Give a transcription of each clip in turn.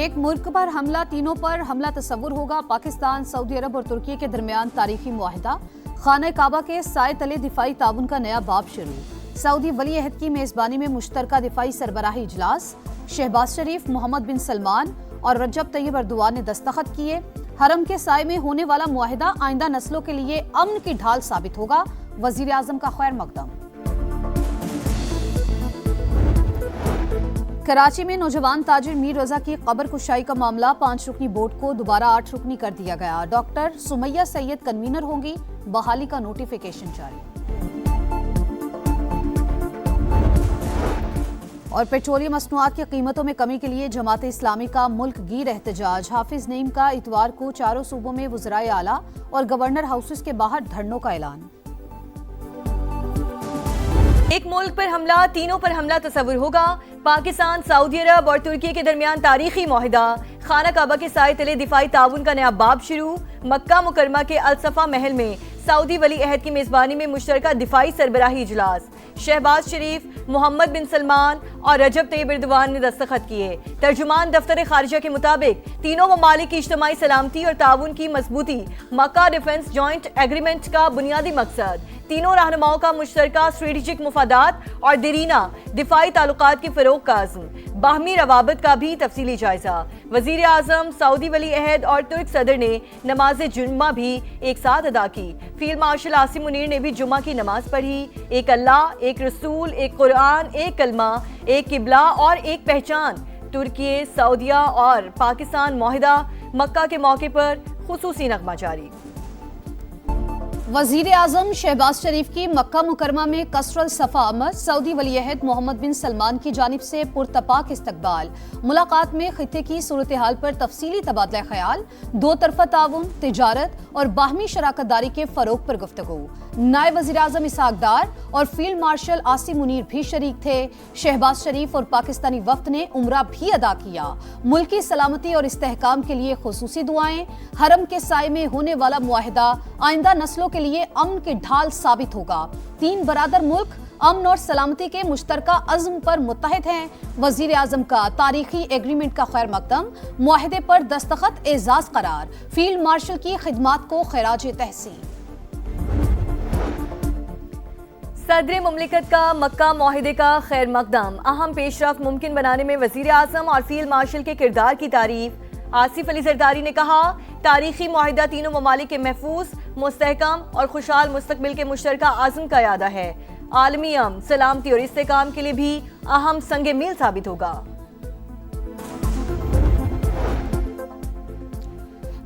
ایک ملک پر حملہ، تینوں پر حملہ تصور ہوگا۔ پاکستان، سعودی عرب اور ترکی کے درمیان تاریخی معاہدہ، خانہ کعبہ کے سائے تلے دفاعی تعاون کا نیا باب شروع۔ سعودی ولی عہد کی میزبانی میں مشترکہ دفاعی سربراہی اجلاس، شہباز شریف، محمد بن سلمان اور رجب طیب ایردوان نے دستخط کیے۔ حرم کے سائے میں ہونے والا معاہدہ آئندہ نسلوں کے لیے امن کی ڈھال ثابت ہوگا، وزیر اعظم کا خیر مقدم۔ کراچی میں نوجوان تاجر میر رضا کی قبر کشائی کا معاملہ 5 رکنی بورڈ کو دوبارہ 8 رکنی کر دیا گیا۔ ڈاکٹر سمیہ سید کنوینر ہوں گی، بحالی کا نوٹیفیکیشن جاری۔ اور پیٹرولیم مصنوعات کی قیمتوں میں کمی کے لیے جماعت اسلامی کا ملک گیر احتجاج۔ حافظ نعیم کا اتوار کو چاروں صوبوں میں وزرائے اعلیٰ اور گورنر ہاؤسز کے باہر دھرنوں کا اعلان۔ ایک ملک پر حملہ، تینوں پر حملہ تصور ہوگا۔ پاکستان، سعودی عرب اور ترکی کے درمیان تاریخی معاہدہ، خانہ کعبہ کے سائے تلے دفاعی تعاون کا نیا باب شروع۔ مکہ مکرمہ کے الصفا محل میں سعودی ولی عہد کی میزبانی میں مشترکہ دفاعی سربراہی اجلاس، شہباز شریف، محمد بن سلمان اور رجب طیب ایردوان نے دستخط کیے۔ ترجمان دفتر خارجہ کے مطابق تینوں ممالک کی اجتماعی سلامتی اور تعاون کی مضبوطی مکہ ڈیفنس جوائنٹ ایگریمنٹ کا بنیادی مقصد۔ تینوں رہنماؤں کا مشترکہ اسٹریٹجک مفادات اور دیرینہ دفاعی تعلقات کے فروغ کا عزم، باہمی روابط کا بھی تفصیلی جائزہ۔ وزیر اعظم، سعودی ولی عہد اور ترک صدر نے نماز جمعہ بھی ایک ساتھ ادا کی۔ فیلڈ مارشل عاصم منیر نے بھی جمعہ کی نماز پڑھی۔ ایک اللہ، ایک رسول، ایک قرآن، ایک کلمہ، ایک قبلہ اور ایک پہچان۔ ترکی، سعودیہ اور پاکستان معاہدہ، مکہ کے موقع پر خصوصی نغمہ جاری۔ وزیر اعظم شہباز شریف کی مکہ مکرمہ میں قصر الصفا آمد، سعودی ولی عہد محمد بن سلمان کی جانب سے پرتپاک استقبال۔ ملاقات میں خطے کی صورتحال پر تفصیلی تبادلہ خیال، دو طرفہ تعاون، تجارت اور باہمی شراکت داری کے فروغ پر گفتگو۔ نائب وزیر اعظم اسحاق ڈار اور فیلڈ مارشل عاصم منیر بھی شریک تھے۔ شہباز شریف اور پاکستانی وفد نے عمرہ بھی ادا کیا۔ ملکی سلامتی اور استحکام کے لیے خصوصی دعائیں۔ حرم کے سائے میں ہونے والا معاہدہ آئندہ نسلوں کے لیے امن کی ڈھال ثابت ہوگا۔ تین برادر ملک امن اور سلامتی کے مشترکہ عزم پر متحد ہیں۔ وزیر اعظم کا تاریخی ایگریمنٹ کا خیر مقدم، معاہدے پر دستخط اعزاز قرار۔ فیلڈ مارشل کی خدمات کو خراج تحسین۔ صدر مملکت کا مکہ معاہدے کا خیر مقدم، اہم پیش رفت ممکن بنانے میں وزیر اعظم اور فیلڈ مارشل کے کردار کی تعریف۔ آصف علی زرداری نے کہا، تاریخی معاہدہ تینوں ممالک کے محفوظ، مستحکم اور خوشحال مستقبل کے مشترکہ عزم کا اعادہ ہے۔ عالمی امن، سلامتی اور استحکام کے لیے بھی اہم سنگ میل ثابت ہوگا۔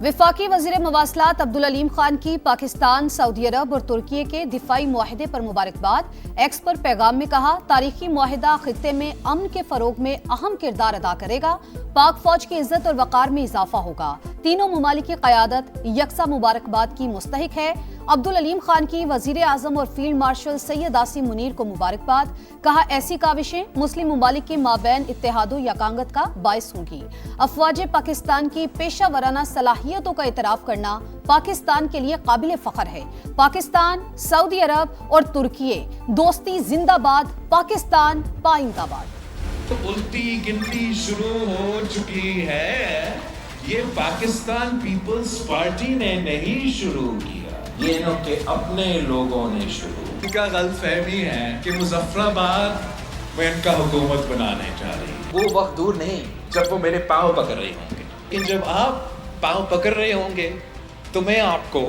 وفاقی وزیر مواصلات عبدالعلیم خان کی پاکستان، سعودی عرب اور ترکی کے دفاعی معاہدے پر مبارکباد۔ ایکس پر پیغام میں کہا، تاریخی معاہدہ خطے میں امن کے فروغ میں اہم کردار ادا کرے گا۔ پاک فوج کی عزت اور وقار میں اضافہ ہوگا۔ تینوں ممالک کی قیادت یکساں مبارکباد کی مستحق ہے۔ عبدالعلیم خان کی وزیر اعظم اور فیلڈ مارشل سید عاصم منیر کو مبارکباد۔ کہا، ایسی کاوشیں مسلم ممالک کے مابین اتحاد و یکانگت کا باعث ہوں گی۔ افواج پاکستان کی پیشہ ورانہ صلاحیتوں کا اعتراف کرنا پاکستان کے لیے قابل فخر ہے۔ پاکستان، سعودی عرب اور ترکی، دوستی زندہ باد، پاکستان پائندہ باد۔ الٹی گنتی شروع ہو چکی ہے، یہ پاکستان پیپلز پارٹی نے نہیں شروع کیا، یہ ان کے اپنے لوگوں نے شروع کیا۔ ان کا غلط فہمی ہے کہ مظفر آباد میں ان کا حکومت بنانے جا رہی ہے۔ وہ وقت دور نہیں جب وہ میرے پاؤں پکڑ رہے ہوں گے، لیکن جب آپ پاؤں پکڑ رہے ہوں گے تو میں آپ کو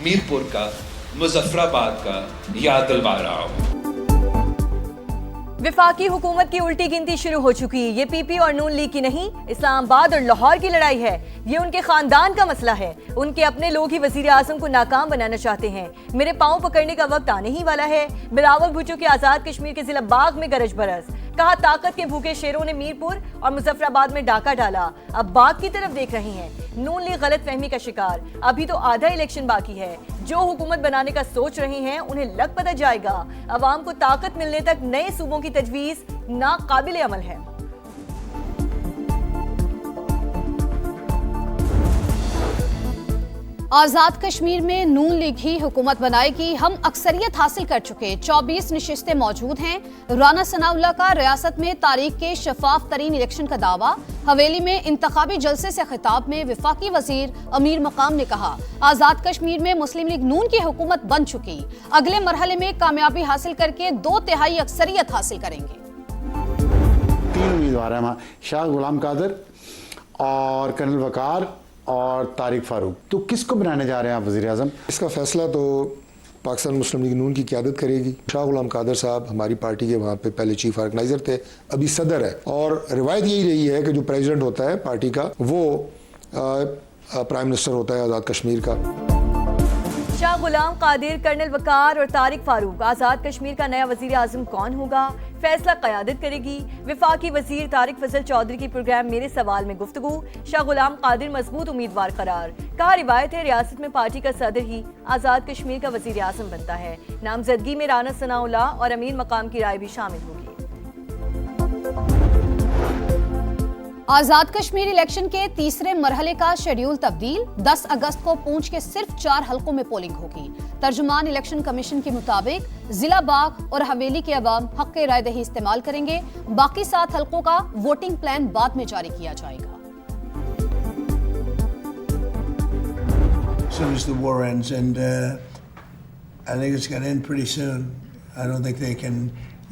میرپور کا، مظفر آباد کا یاد دلوا رہا ہوں۔ وفاقی حکومت کی الٹی گنتی شروع ہو چکی۔ یہ پی پی اور نون لیگ کی نہیں، اسلام آباد اور لاہور کی لڑائی ہے۔ یہ ان کے خاندان کا مسئلہ ہے۔ ان کے اپنے لوگ ہی وزیر اعظم کو ناکام بنانا چاہتے ہیں۔ میرے پاؤں پکڑنے کا وقت آنے ہی والا ہے۔ بلاول بھٹو کے آزاد کشمیر کے ضلع باغ میں گرج برس۔ کہا، طاقت کے بھوکے شیروں نے میرپور اور مظفر آباد میں ڈاکہ ڈالا، اب باغ کی طرف دیکھ رہے ہیں۔ نون لیگ غلط فہمی کا شکار، ابھی تو آدھا الیکشن باقی ہے۔ جو حکومت بنانے کا سوچ رہے ہیں انہیں لگ پتہ جائے گا، عوام کو طاقت ملنے تک نئے صوبوں کی تجویز ناقابل عمل ہے۔ आजाद कश्मीर में नून लीग ही हुकूमत बनाएगी, हम अक्सरियत हासिल कर चुके, 24 नशिस्तें मौजूद हैं। राना सनाउल्लाह का रियासत में तारीख के शफाफ तरीन इलेक्शन का दावा। हवेली में इंतखाबी जलसे से खिताब में वफाकी वजीर अमीर मकाम ने कहा, आजाद कश्मीर में मुस्लिम लीग नून की हुकूमत बन चुकी, अगले मरहले में कामयाबी हासिल करके 2/3 अक्सरियत हासिल करेंगे। 3 उम्मीदवार हैं, शाह गुलाम कादर और कर्नल वकार और तारिक फारूक। तो किसको बनाने जा रहे हैं आप वज़ीर आज़म? इसका फैसला तो पाकिस्तान मुस्लिम लीग नून की क़यादत करेगी। शाह गुलाम कादर साहब हमारी पार्टी के वहाँ पे पहले चीफ ऑर्गेनाइज़र थे, अभी सदर है, और रिवायत यही रही है कि जो प्रेसिडेंट होता है पार्टी का वो प्राइम मिनिस्टर होता है आज़ाद कश्मीर का। शाह गुलाम कादिर, कर्नल वकार और तारिक फारूक। आज़ाद कश्मीर का नया वज़ीर आज़म कौन होगा, फैसला क़यादत करेगी। वफाकी वज़ीर तारिक फजल चौधरी की प्रोग्राम मेरे सवाल में गुफ्तगू। शाह गुलाम कादिर मजबूत उम्मीदवार करार। कहा, रिवायत है रियासत में पार्टी का सदर ही आज़ाद कश्मीर का वज़ीर आज़म बनता है। नामजदगी में राना सनाउल्लाह और अमीर मकाम की राय भी शामिल होगी। आजाद कश्मीर इलेक्शन के तीसरे मरहले का शेड्यूल तब्दील। 10 अगस्त को पूंछ के सिर्फ 4 हलकों में पोलिंग होगी। तर्जुमान इलेक्शन कमीशन के मुताबिक जिला बाग और हवेली के अवाम हक राय दही इस्तेमाल करेंगे। बाकी 7 हलकों का वोटिंग प्लान बाद में जारी किया जाएगा। As soon as the war ends, and I think it's going to end pretty soon. I don't think they can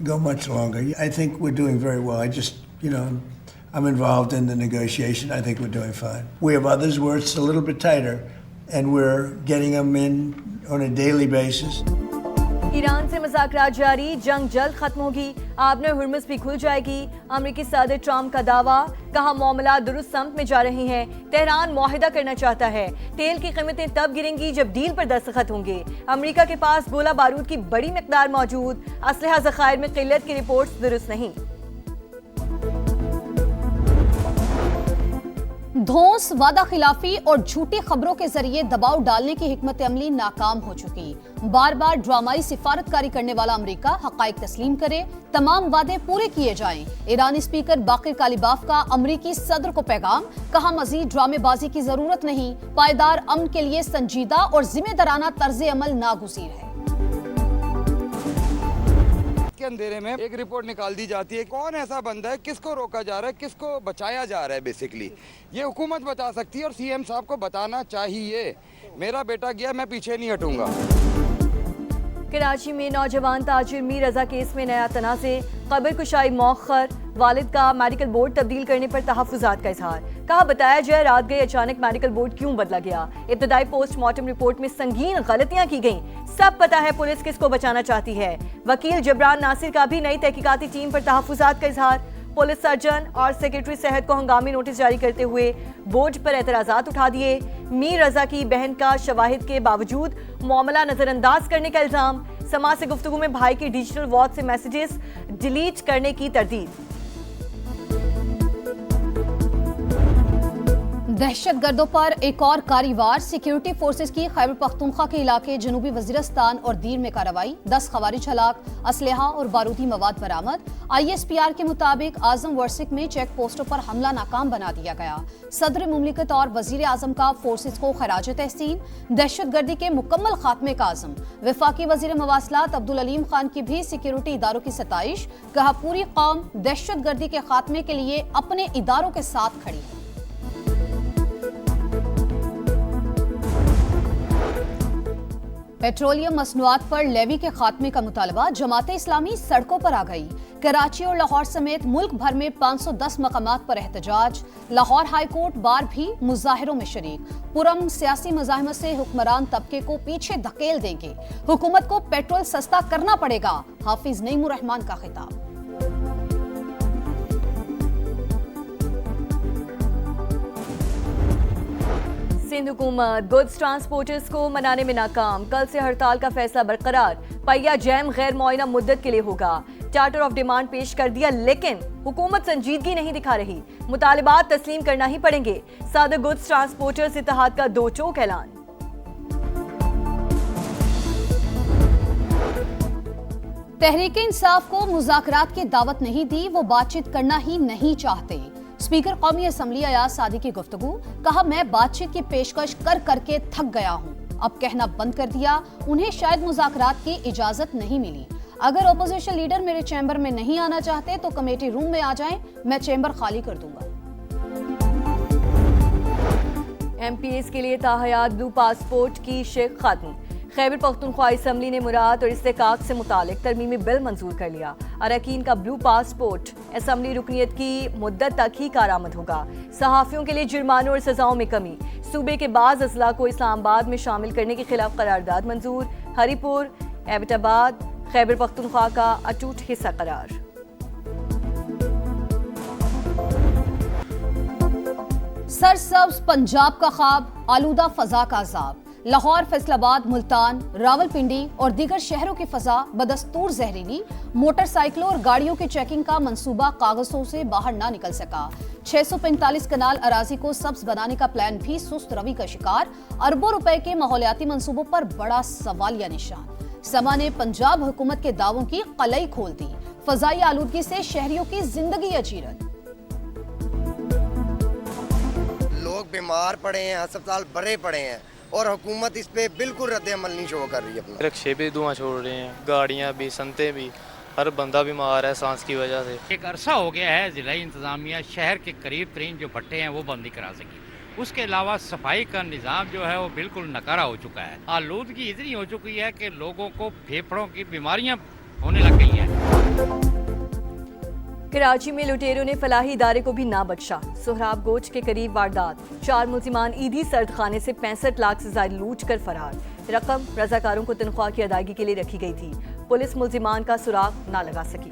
go much longer. I think we're doing very well. I'm involved in the negotiation. I think we're doing fine. We have others where it's a little bit tighter, and we're getting them in on a daily basis. Iran से मुज़ाकरात जारी, जंग जल्द खत्म होगी, आबने Hormuz भी खुल जाएगी। अमेरिकी सदर ट्रंप का दावा, कहा मामला दुरुस्त सम्त में जा रहे हैं। तेहरान मुआहिदा करना चाहता है, तेल की कीमतें तब गिरेंगी जब डील पर दस्तखत होंगे। अमेरिका के पास गोला बारूद की बड़ी मिकदार मौजूद, असलहा ज़खायर में किल्लत की रिपोर्ट्स दुरुस्त नहीं। धौंस, वादा खिलाफी और झूठी खबरों के जरिए दबाव डालने की हिकमत अमली नाकाम हो चुकी। बार बार ड्रामाई सिफारतकारी करने वाला अमेरिका हकाइक तस्लीम करे, तमाम वादे पूरे किए जाएं। ईरानी स्पीकर बाकिर कालिबाफ का अमेरिकी सदर को पैगाम, कहा मजीद ड्रामेबाजी की जरूरत नहीं, पायदार अमन के लिए संजीदा और जिम्मेदाराना तर्ज अमल नागुज़ीर है। के अंधेरे में एक रिपोर्ट निकाल दी जाती है, कौन ऐसा बंदा है, किसको रोका जा रहा है, किसको बचाया जा रहा है। बेसिकली ये हुकूमत बता सकती है और सीएम साहब को बताना चाहिए। मेरा बेटा गया, मैं पीछे नहीं हटूंगा। कराची में नौजवान ताजिर मीर रजा केस में नया तनाज़े, कब्र कुशाई मौखर, वालिद का मेडिकल बोर्ड तब्दील करने पर तहफ़्फ़ुज़ात का इजहार। कहा, बताया जाए रात गए अचानक मेडिकल बोर्ड क्यों बदला गया। इब्तदाई पोस्टमार्टम रिपोर्ट में संगीन गलतियां की गईं, सब पता है पुलिस किसको बचाना चाहती है। वकील जबरान नासिर का भी नई तहकीकाती टीम पर तहफ़्फ़ुज़ात का इजहार। पुलिस सर्जन और सेक्रेटरी सेहत को हंगामी नोटिस जारी करते हुए बोर्ड पर एतराज़ात उठा दिए। मीर रजा की बहन का शवाहिद के बावजूद मामला नजरअंदाज करने का इल्जाम। समाज से गुफ्तगू में भाई की डिजिटल वॉच से मैसेजेस डिलीट करने की तरदीद। दहशतगर्दों पर एक और कारी-वार, सिक्योरिटी फोर्सेस की खैबर पख्तूनख्वा के इलाके जनूबी वजीरिस्तान और दीर में कार्रवाई। 10 खवारिज हलाक, असलहा और बारूदी मवाद बरामद। ISPR के मुताबिक आजम वर्सिक में चेक पोस्टों पर हमला नाकाम बना दिया गया। सदर मुमलिकत और वजीर आजम का फोर्सेस को खराज तहसीन। दहशतगर्दी के मुकम्मल खात्मे का आज़म। वफाकी वजीर मवासलात अब्दुल अलीम खान की भी सिक्योरिटी इदारों की सताइश। कहा, पूरी कौम दहशतगर्दी के खात्मे के लिए अपने इदारों के साथ खड़ी है। पेट्रोलियम मसनूआत पर लेवी के खात्मे का मुतालबा, जमात इस्लामी सड़कों पर आ गई। कराची और लाहौर समेत मुल्क भर में 510 मकामात पर एहतजाज। लाहौर हाई कोर्ट बार भी मुजाहिरों में शरीक। पुरम सियासी मज़ाहमत से हुक्मरान तबके को पीछे धकेल देंगे। हुकूमत को पेट्रोल सस्ता करना पड़ेगा, हाफिज नईमुर रहमान का खिताब। सिंध हुकूमत गुड्स ट्रांसपोर्टर्स को मनाने में नाकाम। कल से हड़ताल का फैसला बरकरार। पहिया जैम गैर मुआयना मुद्दत के लिए होगा। चार्टर ऑफ डिमांड पेश कर दिया, लेकिन हुकूमत संजीदगी नहीं दिखा रही। मुतालिबात तस्लीम करना ही पड़ेंगे। सादर गुड्स ट्रांसपोर्टर्स इत्तेहाद का दो चौक ऐलान। तहरीक इंसाफ को मुज़ाकरात की दावत नहीं दी, वो बातचीत करना ही नहीं चाहते। स्पीकर कौमी असम्बली अयाज सादी की गुफ्तगू, कहा मैं बातचीत की पेशकश कर करके थक गया हूँ, अब कहना बंद कर दिया, उन्हें शायद मुज़ाकरात की इजाजत नहीं मिली। अगर अपोजिशन लीडर मेरे चैम्बर में नहीं आना चाहते तो कमेटी रूम में आ जाएं, मैं चैम्बर खाली कर दूंगा। MPs के लिए ताहयात ब्लू पासपोर्ट की शेख खत्म। खैबर पख्तूनख्वा असम्बली ने मुराद और इस्तेकाक से मुतालिक तरमीमी बिल मंजूर कर लिया। अरकान का ब्लू पासपोर्ट असम्बली रुकनीत की मुद्दत तक ही कारआमद होगा। सहाफ़ियों के लिए जुर्मानों और सजाओं में कमी। सूबे के बाज़ अजला को इस्लामाबाद में शामिल करने के खिलाफ करारदाद मंजूर। हरीपुर, एबटाबाद खैबर पख्तूनख्वा का अटूट हिस्सा करार। सरसब्ज पंजाब का ख्वाब, आलूदा फजा का अजाब। लाहौर, फैसलाबाद, मुल्तान, रावलपिंडी और दीगर शहरों की फजा बदस्तूर जहरीली। मोटरसाइकिलों और गाड़ियों की चेकिंग का मंसूबा कागजों से बाहर ना निकल सका। 645 कनाल अराजी को सब्ज बनाने का प्लान भी सुस्त रवि का शिकार। अरबों रुपए के माहौलियाती मंसूबों पर बड़ा सवालिया निशान। समा ने पंजाब हुकूमत के दावों की कलई खोल दी। फजाई आलूदगी से शहरियों की जिंदगी अचीरत। लोग बीमार पड़े हैं, अस्पताल भरे पड़े हैं और हुकूमत इस पे बिल्कुल रद्द अमल नहीं शो कर रही है। अपना रिक्शे भी धुआं छोड़ रहे हैं, गाड़ियां भी, संतें भी, हर बंदा बीमार है सांस की वजह से। एक अरसा हो गया है जिला इंतजामिया शहर के करीब तरीन जो भट्टे हैं वो बंद नहीं करा सकी। उसके अलावा सफाई का निज़ाम जो है वो बिल्कुल नकारा हो चुका है। आलूदगी इतनी हो चुकी है कि लोगों को फेफड़ों की बीमारियां होने लग गई हैं। कराची में लुटेरों ने फलाही इदारे को भी ना बख्शा। सोहराब गोच के करीब वारदात। 4 मुल्जिमान ईदी सर्द खाने से 65 लाख से ज्यादा लूट कर फरार। रकम रजाकारों को तनख्वाह की अदायगी के लिए रखी गई थी। पुलिस मुल्जिमान का सुराग ना लगा सकी।